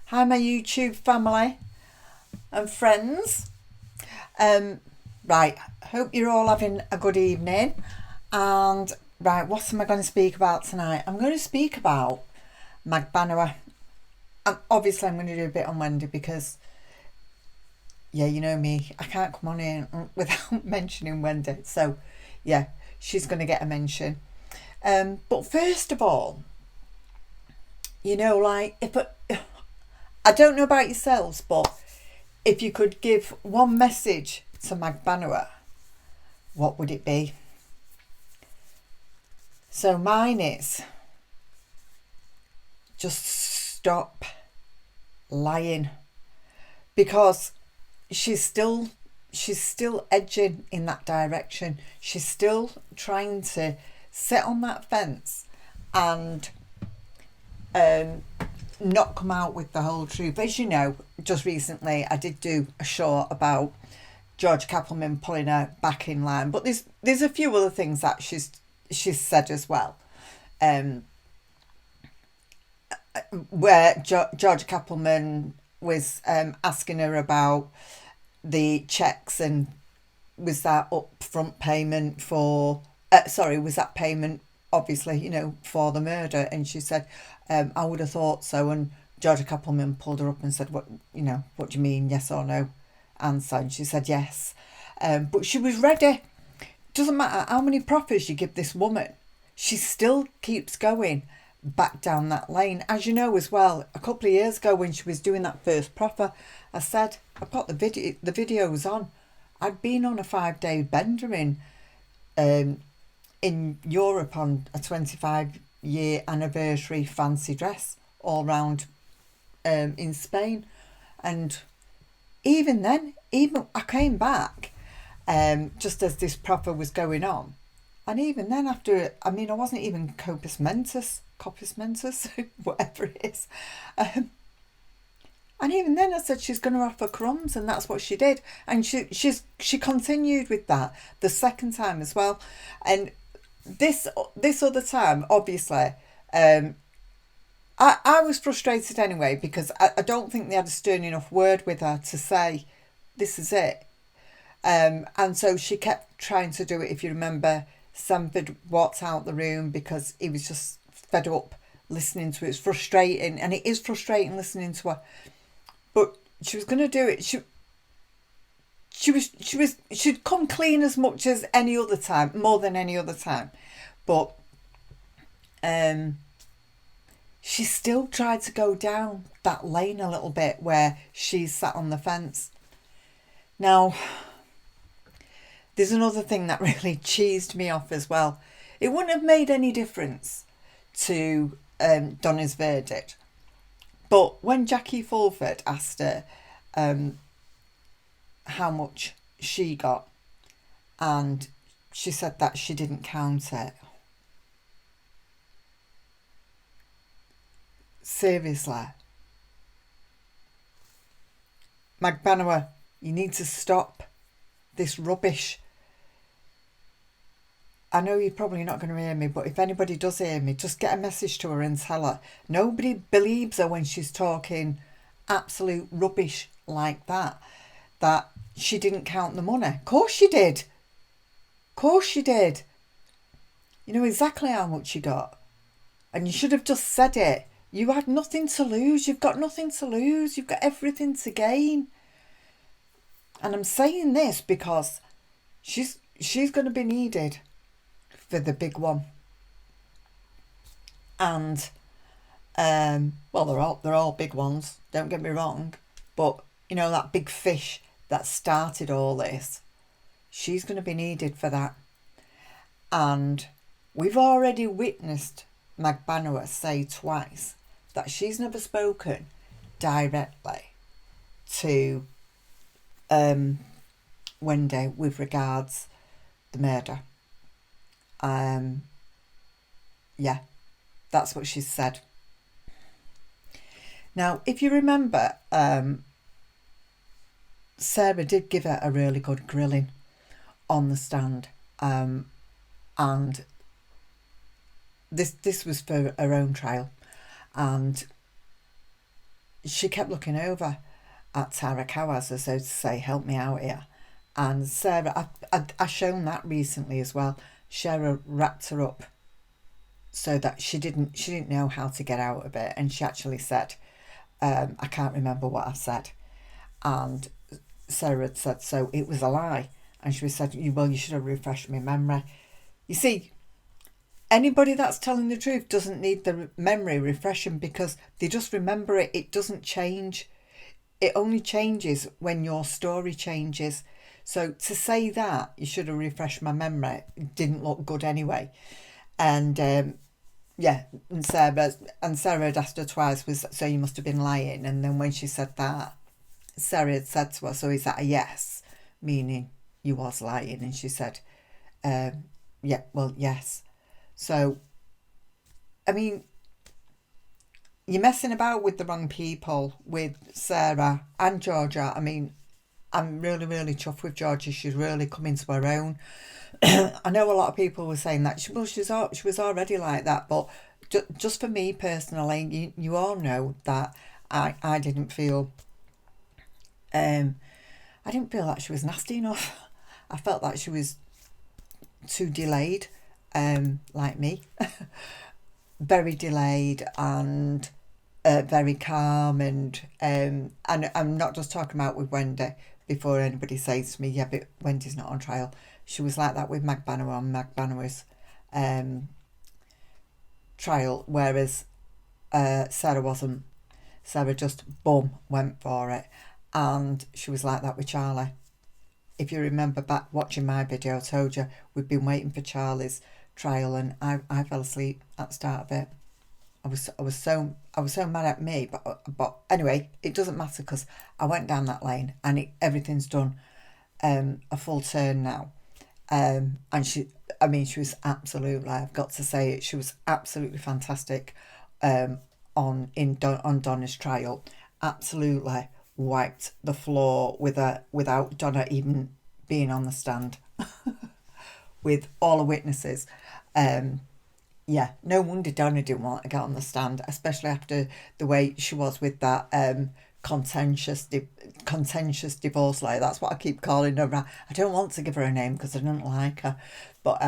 Hi my YouTube family and friends. Right, hope you're all having a good evening. And right, what am I going to speak about tonight? I'm going to speak about Magbanua. And obviously I'm going to do a bit on Wendy because, yeah, you know me, I can't come on in without mentioning Wendy. So, yeah, she's going to get a mention. But first of all, you know, like, I don't know about yourselves, but if you could give one message to Magbanua, what would it be? So mine is just stop lying, because she's still edging in that direction. She's still trying to sit on that fence and not come out with the whole truth. As you know, just recently I did do a short about George Cappleman pulling her back in line, but there's a few other things that she's said as well, where George Cappleman was asking her about the checks and was that upfront payment for was that payment obviously, you know, for the murder? And she said, I would have thought so. And Georgia Cappleman pulled her up and said, what do you mean, yes or no answer? And she said yes. But she was ready. Doesn't matter how many proffers you give this woman, she still keeps going back down that lane. As you know as well, a couple of years ago when she was doing that first proffer, I said, I've got the videos on. I'd been on a 5-day bender in Europe on a 25-year anniversary fancy dress all round in Spain. And even then, I came back just as this proffer was going on. And even then, after, I wasn't even copus mentis, whatever it is. And even then I said she's going to offer crumbs, and that's what she did. And she continued with that the second time as well. And this other time, obviously, I was frustrated anyway, because I don't think they had a stern enough word with her to say, this is it. And so she kept trying to do it. If you remember, Sanford walked out the room because he was just fed up listening to it. It's frustrating, and it is frustrating listening to her. But she was going to do it. She'd come clean as much as any other time, more than any other time. But she still tried to go down that lane a little bit where she sat on the fence. Now, there's another thing that really cheesed me off as well. It wouldn't have made any difference to Donna's verdict. But when Jackie Fulford asked her how much she got, and she said that she didn't count it. Seriously. Magbanua, you need to stop this rubbish. I know you're probably not going to hear me, but if anybody does hear me, just get a message to her and tell her. Nobody believes her when she's talking absolute rubbish like that she didn't count the money. Of course she did. Of course she did. You know exactly how much you got. And you should have just said it. You had nothing to lose. You've got nothing to lose. You've got everything to gain. And I'm saying this because she's going to be needed for the big one. And well, they're all big ones, don't get me wrong, but you know, that big fish that started all this, she's going to be needed for that. And we've already witnessed Magbanua say twice that she's never spoken directly to Wendy with regards the murder. Yeah, that's what she said. Now, if you remember, Sarah did give her a really good grilling on the stand, and this was for her own trial, and she kept looking over at Tara Cowaz as though to say, help me out here. And Sarah, I shown that recently as well. Sarah wrapped her up so that she didn't know how to get out of it, and she actually said, I can't remember what I said, and Sarah had said, so it was a lie, and she said, well, you should have refreshed my memory. You see, anybody that's telling the truth doesn't need the memory refreshing, because they just remember it. It doesn't change. It only changes when your story changes. So to say that you should have refreshed my memory didn't look good anyway. And yeah, and Sarah had asked her twice, was so you must have been lying. And then when she said that, Sarah had said to her, so is that a yes, meaning you was lying? And she said, yeah, well, yes. So, I mean, you're messing about with the wrong people, with Sarah and Georgia. I mean, I'm really, really chuffed with Georgia. She's really come into her own. I know a lot of people were saying that she was already like that, but just for me personally, you all know that I didn't feel I didn't feel that she was nasty enough. I felt that she was too delayed, like me, very delayed and very calm, and I'm not just talking about with Wendy. Before anybody says to me, yeah, but Wendy's not on trial. She was like that with Magbanua on Magbanua's trial, whereas Sarah wasn't. Sarah just, boom, went for it. And she was like that with Charlie. If you remember back watching my video, I told you we've been waiting for Charlie's trial, and I fell asleep at the start of it. I was so mad at me, but anyway, it doesn't matter because I went down that lane, and everything's done a full turn now. And she was absolutely, I've got to say it, she was absolutely fantastic on Donna's trial. Absolutely wiped the floor without Donna even being on the stand with all the witnesses. Yeah, no wonder Donna didn't want to get on the stand, especially after the way she was with that contentious divorce lawyer. That's what I keep calling her. I don't want to give her a name because I don't like her. But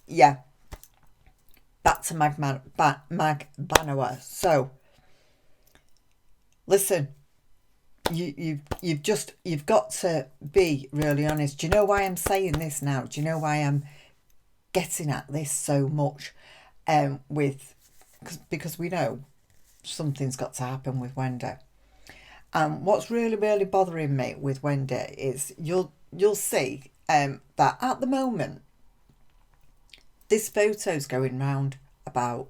yeah, back to Magbanua. So listen, you've got to be really honest. Do you know why I'm saying this now? Do you know why I'm getting at this so much? Because we know something's got to happen with Wendy. What's really, really bothering me with Wendy is you'll see that at the moment this photo's going round about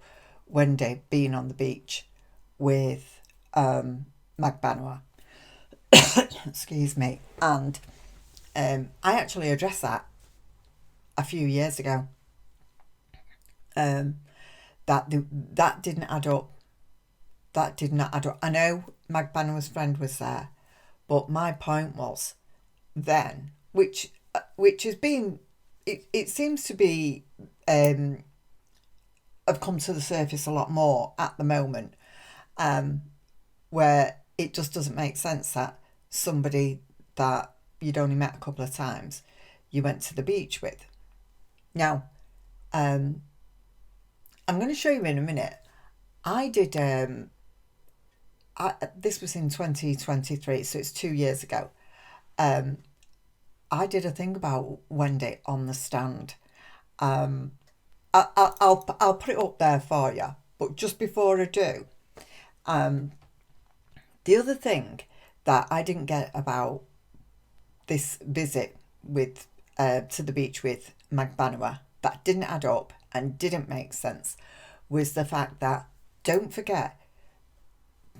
Wendy being on the beach with Magbanua. Excuse me. And I actually addressed that a few years ago. That didn't add up. That did not add up. I know Magbanua's friend was there, but my point was then, which has been, it seems to be have come to the surface a lot more at the moment, where it just doesn't make sense that somebody that you'd only met a couple of times, you went to the beach with. Now, I'm going to show you in a minute. I did, this was in 2023, so it's 2 years ago. I did a thing about Wendy on the stand. I'll put it up there for you. But just before I do, the other thing that I didn't get about this visit with to the beach with Magbanua that didn't add up and didn't make sense was the fact that, don't forget,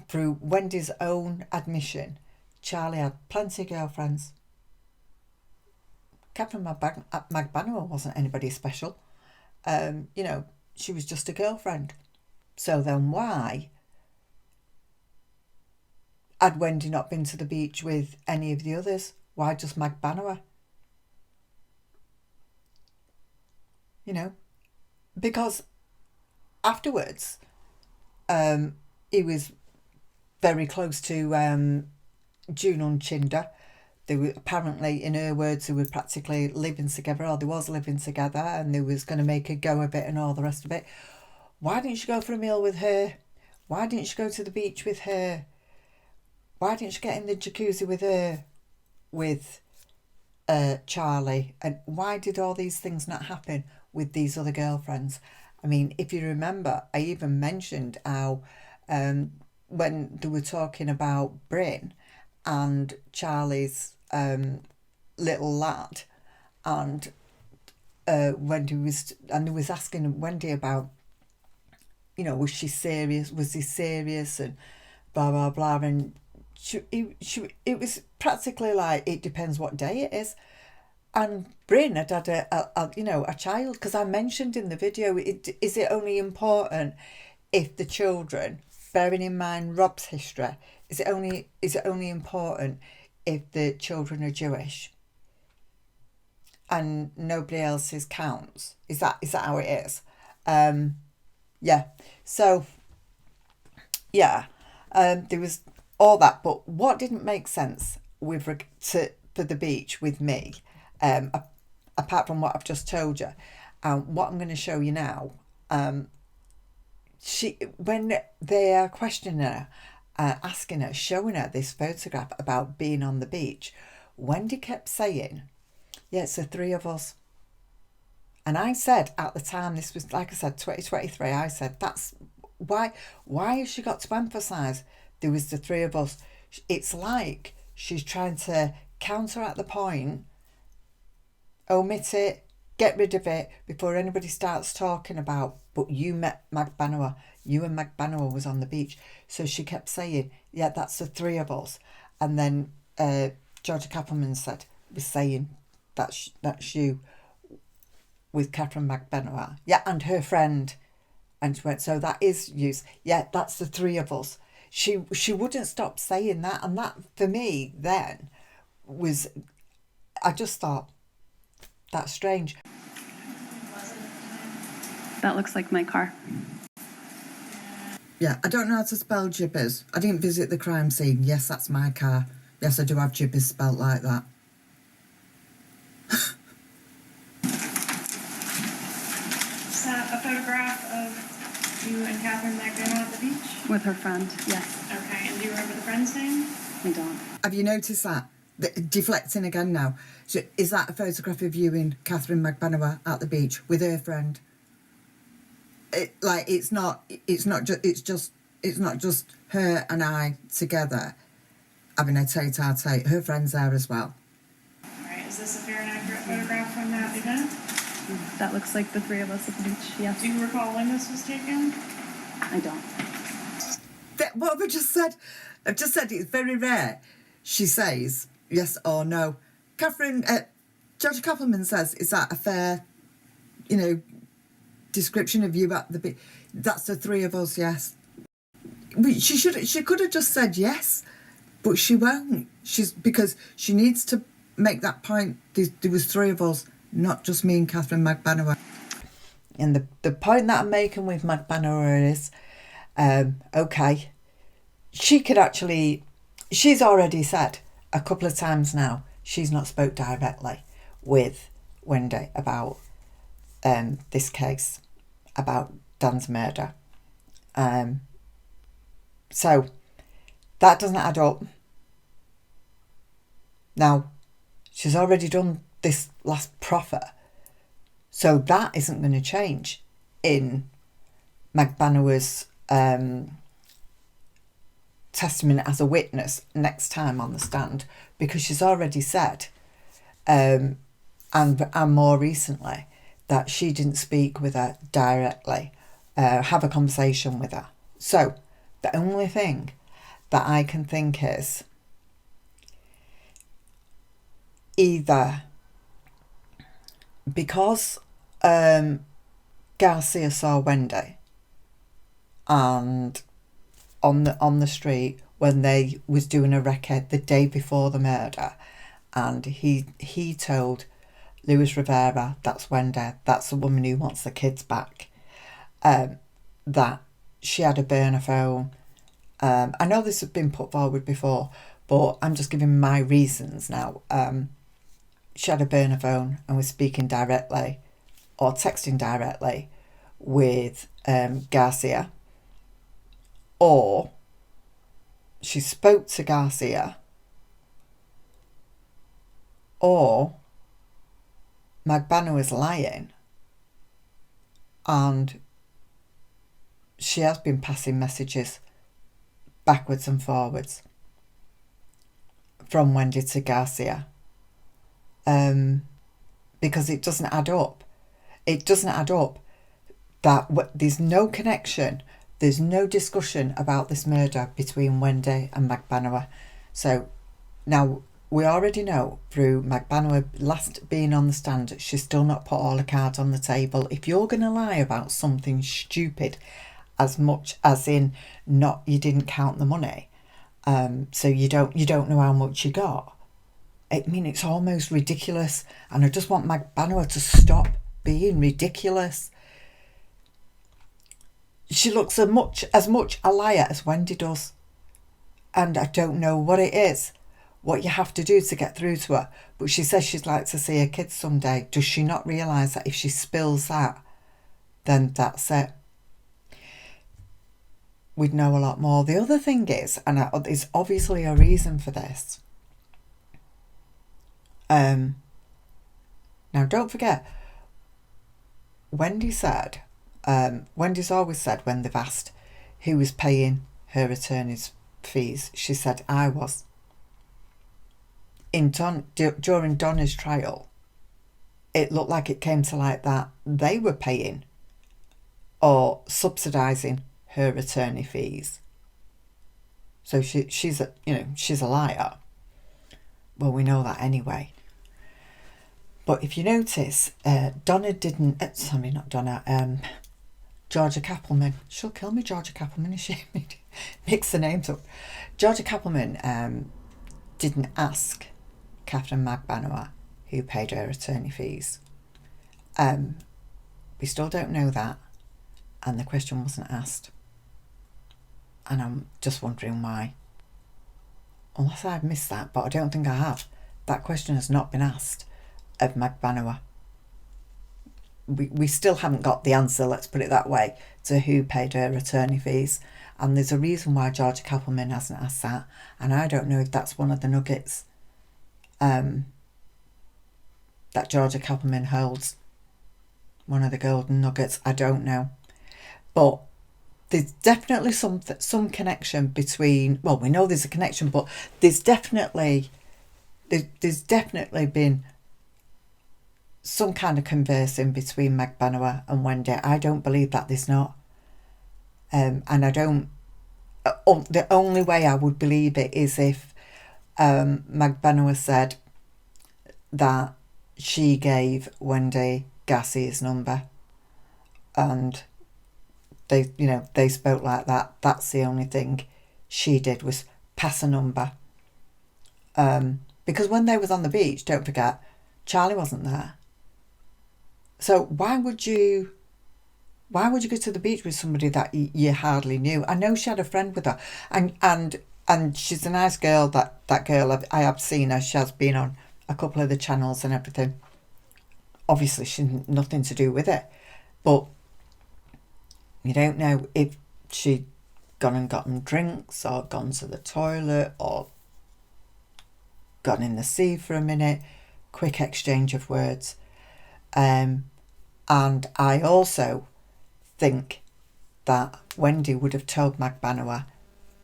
through Wendy's own admission, Charlie had plenty of girlfriends. Katherine Magbanua wasn't anybody special. She was just a girlfriend. So then why had Wendy not been to the beach with any of the others? Why just Magbanua? Because afterwards, he was very close to June Unchinder. They were apparently, in her words, they were practically living together, or they was living together, and they was going to make a go of it and all the rest of it. Why didn't you go for a meal with her? Why didn't you go to the beach with her? Why didn't you get in the jacuzzi with her, with Charlie? And why did all these things not happen with these other girlfriends? I mean, if you remember, I even mentioned how when they were talking about Bryn and Charlie's little lad, and Wendy was, and they was asking Wendy about, you know, was she serious? Was he serious? And blah blah blah. And it was practically like, it depends what day it is. And Bryn had a child, because I mentioned in the video, is it only important if the children, bearing in mind Rob's history, is it only important if the children are Jewish and nobody else's counts? Is that how it is? Yeah. So yeah, there was all that, but what didn't make sense for the beach with me, apart from what I've just told you, what I'm going to show you now, when they are questioning her, asking her, showing her this photograph about being on the beach, Wendy kept saying, yeah, it's the three of us. And I said at the time, this was, like I said, 2023, I said, that's why has she got to emphasise there was the three of us? It's like she's trying to counteract the point, omit it, get rid of it before anybody starts talking about, but you met Magbanua, you and Magbanua was on the beach. So she kept saying, yeah, that's the three of us. And then Georgia Kappelman was saying, that's you with Katherine Magbanua. Yeah, and her friend. And she went, so that is you. Yeah, that's the three of us. She wouldn't stop saying that. And that, for me, then, was, I just thought, that's strange. That looks like my car. Yeah, I don't know how to spell gibbers. I didn't visit the crime scene. Yes, that's my car. Yes, I do have gibbers spelt like that. Is that a photograph of you and Katherine Magbanua at the beach? With her friend, yes. Okay, and do you remember the friend's name? I don't. Have you noticed that? Deflecting again now. So is that a photograph of you and Katherine Magbanua at the beach with her friend? It's not just her and I together having a tete-a-tete. Her friend's there as well. Alright, is this a fair and accurate photograph from that event? That looks like the three of us at the beach, yes. Do you recall when this was taken? I don't. What have I just said? I've just said it's very rare she says yes or no. Catherine, Georgia Kappelman says, is that a fair, description of you at the beach? That's the three of us, yes. She could have just said yes, but she won't. Because she needs to make that point. There was three of us, not just me and Katherine Magbanua. And the point that I'm making with Magbanua is, okay, she's already said a couple of times now, she's not spoke directly with Wendy about this case, about Dan's murder. So that doesn't add up. Now, she's already done this last proffer, so that isn't going to change in Magbanua's testimony as a witness next time on the stand, because she's already said, and more recently, that she didn't speak with her directly, have a conversation with her. So the only thing that I can think is either because Garcia saw Wendy and on the street when they was doing a recce the day before the murder, and he told Luis Rivera, that's Wendy, that's the woman who wants the kids back, that she had a burner phone I know this has been put forward before, but I'm just giving my reasons now. She had a burner phone and was speaking directly or texting directly with Garcia, or she spoke to Garcia, or Magbanua was lying and she has been passing messages backwards and forwards from Wendy to Garcia, because it doesn't add up. It doesn't add up that there's no connection, there's no discussion about this murder between Wendy and Magbanua. So now we already know through Magbanua last being on the stand, she's still not put all the cards on the table. If you're going to lie about something stupid, as much as in not you didn't count the money, so you don't know how much you got. I mean, it's almost ridiculous, and I just want Magbanua to stop being ridiculous. She looks as much a liar as Wendy does, and I don't know what it is, what you have to do to get through to her. But she says she'd like to see her kids someday. Does she not realise that if she spills that, then that's it? We'd know a lot more. The other thing is, and there's obviously a reason for this. Now, don't forget, Wendy said, Wendy's always said when they've asked who was paying her attorney's fees, she said, I was. During Donna's trial, it looked like it came to light that they were paying or subsidising her attorney fees. So she's a liar. Well, we know that anyway. But if you notice, Georgia Kappelman. She'll kill me, Georgia Kappelman, if she mix the names up. Georgia Kappelman didn't ask Katherine Magbanua who paid her attorney fees. We still don't know that, and the question wasn't asked. And I'm just wondering why. Unless I've missed that, but I don't think I have. That question has not been asked of Magbanua. We still haven't got the answer, let's put it that way, to who paid her attorney fees. And there's a reason why Georgia Kappelman hasn't asked that. And I don't know if that's one of the nuggets that Georgia Kappelman holds. One of the golden nuggets, I don't know. But there's definitely some connection between, well, we know there's a connection, but there's definitely been some kind of conversing between Magbanua and Wendy. I don't believe that there's not. And I don't, the only way I would believe it is if Magbanua said that she gave Wendy Garcia's number and they spoke like that. That's the only thing she did, was pass a number. Because when they was on the beach, don't forget, Charlie wasn't there. So why would you go to the beach with somebody that you hardly knew? I know she had a friend with her, and she's a nice girl. That girl, I have seen her. She has been on a couple of the channels and everything. Obviously, she's nothing to do with it, but you don't know if she'd gone and gotten drinks or gone to the toilet or gone in the sea for a minute. Quick exchange of words. And I also think that Wendy would have told Magbanua,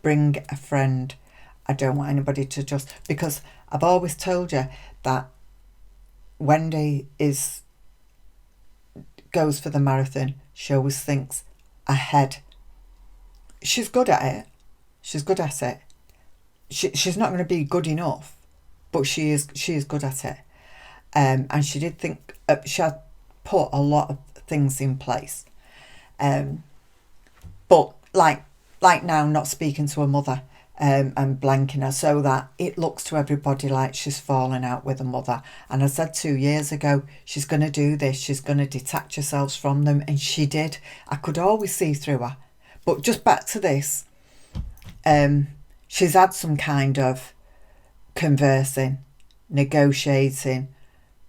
bring a friend. I don't want anybody to just, because I've always told you that Wendy goes for the marathon. She always thinks ahead. She's good at it. She's not going to be good enough, but she is good at it. And she did think, she had put a lot of things in place. But like now, not speaking to her mother and blanking her, so that it looks to everybody like she's fallen out with her mother. And I said 2 years ago, she's going to do this, she's going to detach herself from them, and she did. I could always see through her. But just back to this, she's had some kind of conversing, negotiating,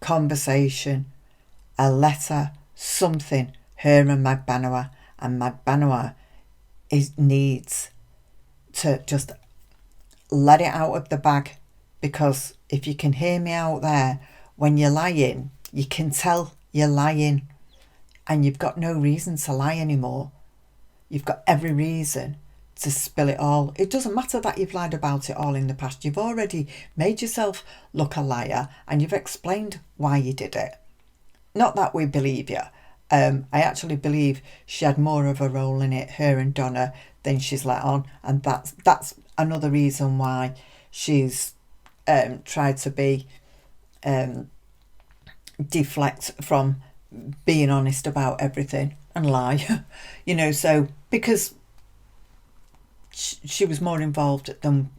conversation, a letter, something, her and Magbanua needs to just let it out of the bag, because if you can hear me out there, when you're lying, you can tell you're lying, and you've got no reason to lie anymore. You've got every reason to spill it all. It doesn't matter that you've lied about it all in the past. You've already made yourself look a liar, and you've explained why you did it. Not that we believe you. I actually believe she had more of a role in it, her and Donna, than she's let on, and that's another reason why she's tried to be deflect from being honest about everything and lie. So because she was more involved than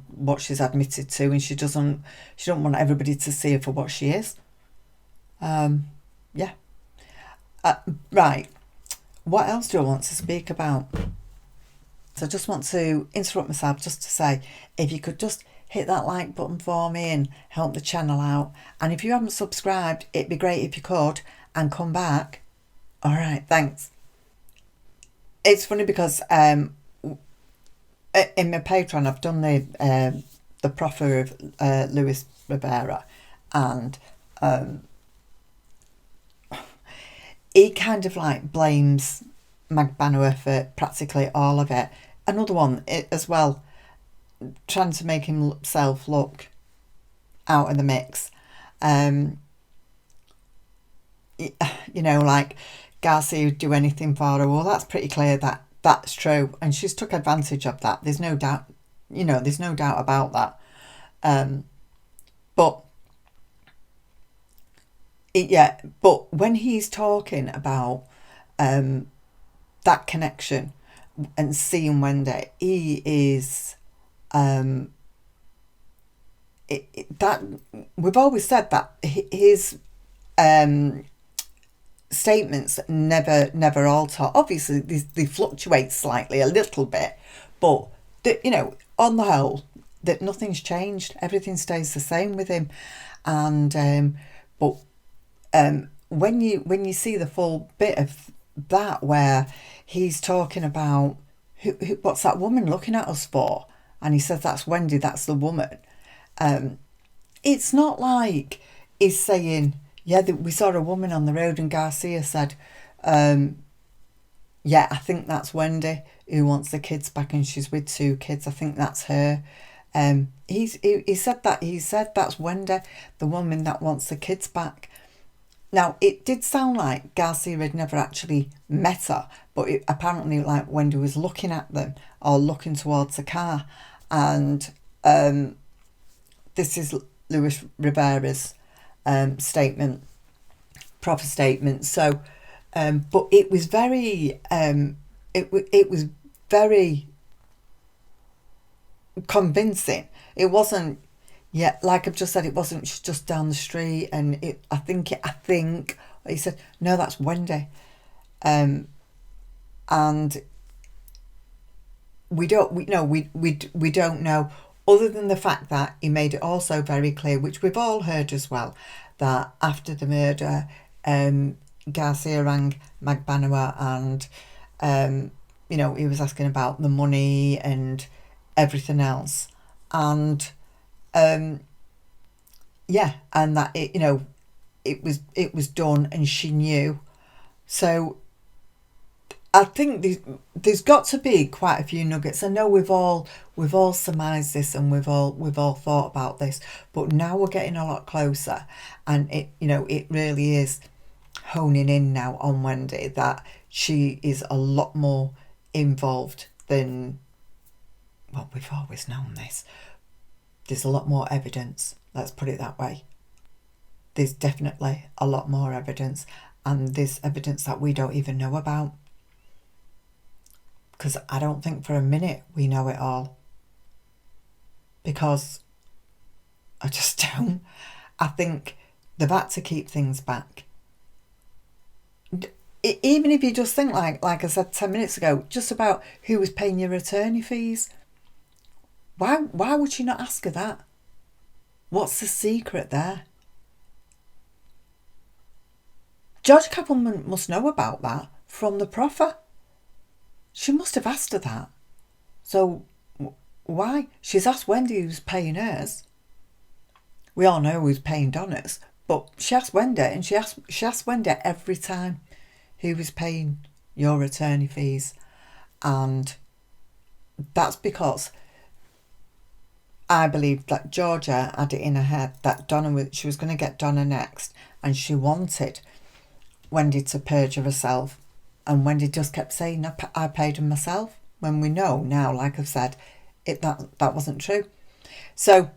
what she's admitted to, and she don't want everybody to see her for what she is. Right, what else do I want to speak about? So I just want to interrupt myself just to say, if you could just hit that like button for me and help the channel out, and if you haven't subscribed, it'd be great if you could, and come back. All right, thanks. It's funny because in my Patreon I've done the proffer of Louis Rivera, and he kind of like blames Magbanua for practically all of it. Another one as well, trying to make himself look out of the mix. Like Garcia would do anything for her. Well, that's pretty clear that that's true, and she's took advantage of that. There's no doubt, there's no doubt about that. But when he's talking about that connection and seeing Wendy, he is that we've always said that his statements never alter. Obviously they fluctuate slightly a little bit, but on the whole, that nothing's changed. Everything stays the same with him. And when you see the full bit of that, where he's talking about what's that woman looking at us for, and he says that's Wendy, that's the woman. It's not like he's saying, we saw a woman on the road, and Garcia said, I think that's Wendy who wants the kids back, and she's with 2 kids. I think that's her. He said that's Wendy, the woman that wants the kids back. Now, it did sound like Garcia had never actually met her, but apparently like Wendy was looking at them or looking towards the car. And this is Louis Rivera's statement, proper statement. So, but it was very, it was very convincing. It wasn't, like I've just said, it wasn't just down the street, and I think he said, no, that's Wendy. And we don't know, other than the fact that he made it also very clear, which we've all heard as well, that after the murder, Garcia rang Magbanua, and he was asking about the money and everything else, and and that it was done, and she knew. So I think there's got to be quite a few nuggets. I know we've all surmised this, and we've all thought about this, but now we're getting a lot closer, and it really is honing in now on Wendy, that she is a lot more involved than, well, we've always known this. There's a lot more evidence, let's put it that way. There's definitely a lot more evidence, and there's evidence that we don't even know about, because I don't think for a minute we know it all, because I just don't. I think they've had to keep things back. Even if you just think, like I said 10 minutes ago, just about who was paying your attorney fees. Why would she not ask her that? What's the secret there? George Kappelman must know about that from the proffer. She must have asked her that. So why? She's asked Wendy who's paying hers. We all know who's paying Donna's, but she asked Wendy, and she asked Wendy every time who was paying your attorney fees. And that's because I believe that Georgia had it in her head that she was going to get Donna next, and she wanted Wendy to perjure herself. And Wendy just kept saying, I paid them myself, when we know now, like I've said, that wasn't true. So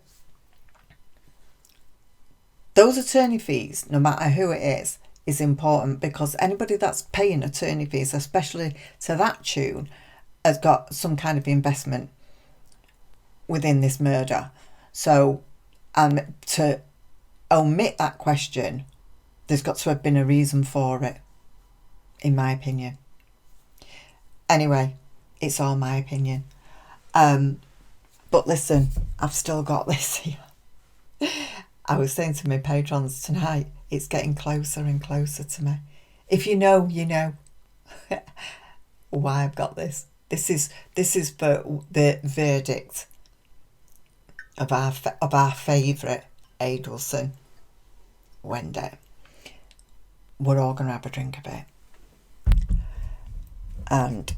those attorney fees, no matter who it is important, because anybody that's paying attorney fees, especially to that tune, has got some kind of investment within this murder. So to omit that question, there's got to have been a reason for it, in my opinion. Anyway, it's all my opinion. But listen, I've still got this here. I was saying to my patrons tonight, it's getting closer and closer to me. If you know, you know why I've got this. This is for the verdict of our favourite Adelson, Wendy. We're all going to have a drink of it. And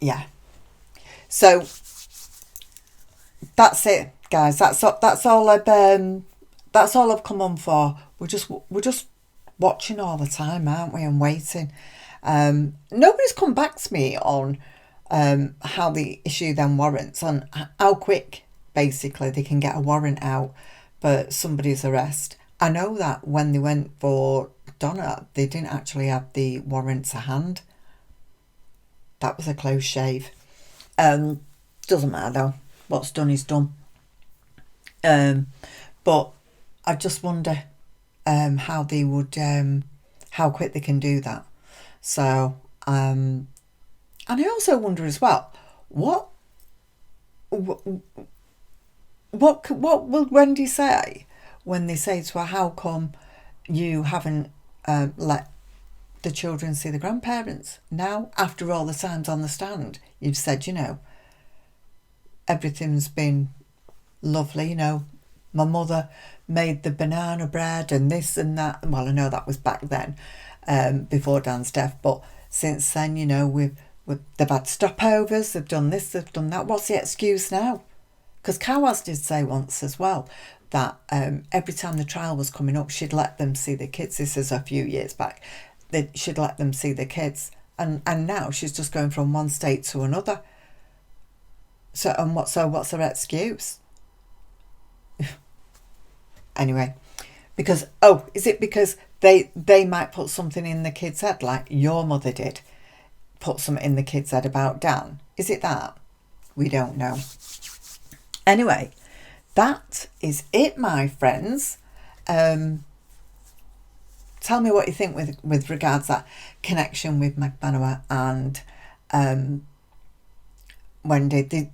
yeah, so that's it, guys. That's all I've come on for. We're just watching all the time, aren't we, and waiting. Nobody's come back to me on how they issue them warrants, on how quick basically they can get a warrant out for somebody's arrest. I know that when they went for Donna, they didn't actually have the warrant to hand. That was a close shave. Doesn't matter though. What's done is done. But I just wonder how they would, how quick they can do that. So, and I also wonder as well, what will Wendy say when they say to her, how come you haven't let the children see the grandparents now, after all the times on the stand you've said, you know, everything's been lovely, you know, my mother made the banana bread and this and that. Well, I know that was back then, before Dan's death, but since then, you know, they've had stopovers, they've done this, they've done that. What's the excuse now? Because Kawaz did say once as well that every time the trial was coming up, she'd let them see the kids. This is a few years back. That she'd let them see the kids, and now she's just going from one state to another. So what's her excuse? Anyway, because is it because they might put something in the kid's head, like your mother did, put something in the kid's head about Dan? Is it that? We don't know. Anyway, that is it, my friends. Tell me what you think with regards to that connection with Magbanua and Wendy.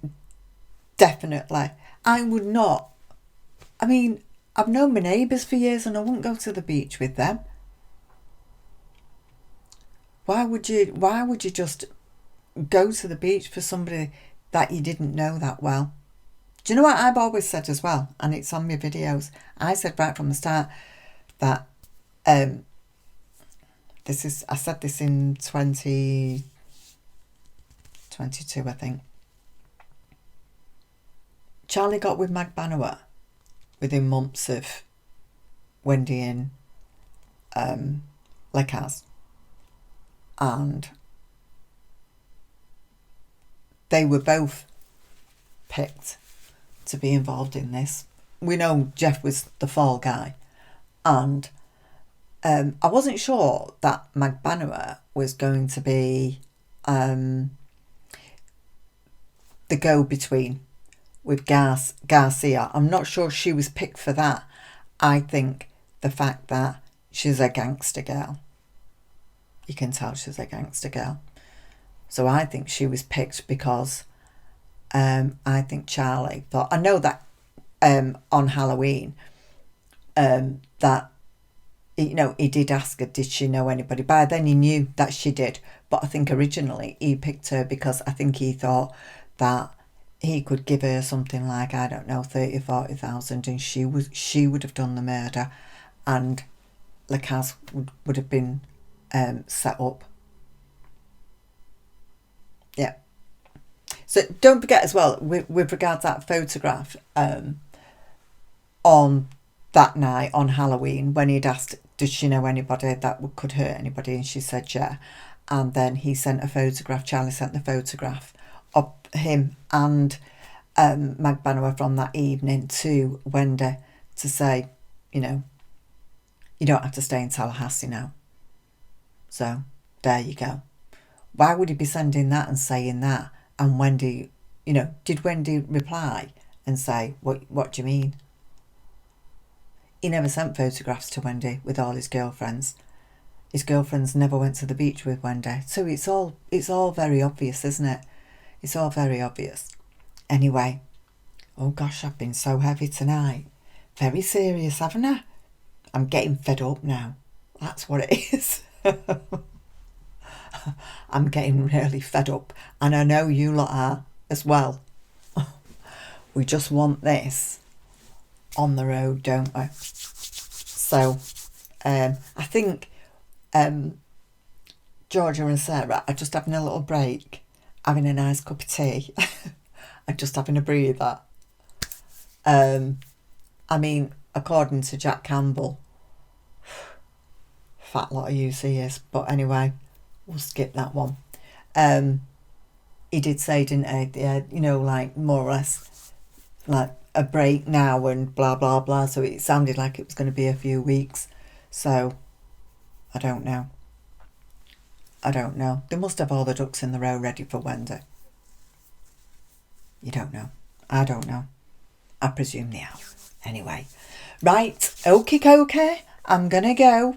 Definitely. I would not. I mean, I've known my neighbours for years and I wouldn't go to the beach with them. Why would you just go to the beach for somebody that you didn't know that well? Do you know what I've always said as well? And it's on my videos. I said right from the start that I said this in 2022, I think. Charlie got with Magbanua within months of Wendy in Lecaz, and they were both picked to be involved in this. We know Jeff was the fall guy, and I wasn't sure that Magbanua was going to be the go-between with Garcia. I'm not sure she was picked for that. I think the fact that she's a gangster girl, you can tell she's a gangster girl. So I think she was picked because I think Charlie, but I know that on Halloween that he did ask her, did she know anybody? By then he knew that she did, but I think originally he picked her because I think he thought that he could give her something like, I don't know, 30, 40,000, and she would have done the murder, and the case would have been set up. Yeah. So don't forget as well, with regards to that photograph, on that night on Halloween, when he'd asked, does she know anybody that could hurt anybody, and she said yeah, and then he sent a photograph, Charlie sent the photograph of him and Magbanua from that evening to Wendy to say, you don't have to stay in Tallahassee now. So there you go. Why would he be sending that and saying that? And Wendy, did Wendy reply and say, what do you mean? He never sent photographs to Wendy with all his girlfriends. His girlfriends never went to the beach with Wendy. So it's all very obvious, isn't it? It's all very obvious. Anyway, oh gosh, I've been so heavy tonight. Very serious, haven't I? I'm getting fed up now. That's what it is. I'm getting really fed up. And I know you lot are as well. We just want this on the road, don't we? So, I think Georgia and Sarah are just having a little break, having a nice cup of tea, and just having a breather. I mean, according to Jack Campbell, fat lot of use he is. But anyway, we'll skip that one. He did say, didn't he? Yeah, like more or less, like a break now and blah blah blah. So it sounded like it was going to be a few weeks. So I don't know. They must have all the ducks in the row ready for Wendy. You don't know. I don't know. I presume they have. Anyway, right, okay. I'm gonna go,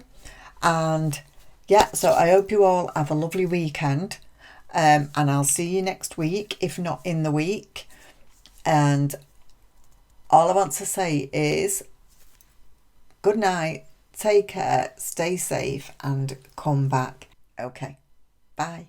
and yeah. So I hope you all have a lovely weekend, and I'll see you next week, if not in the week. And all I want to say is good night, take care, stay safe, and come back. Okay, bye.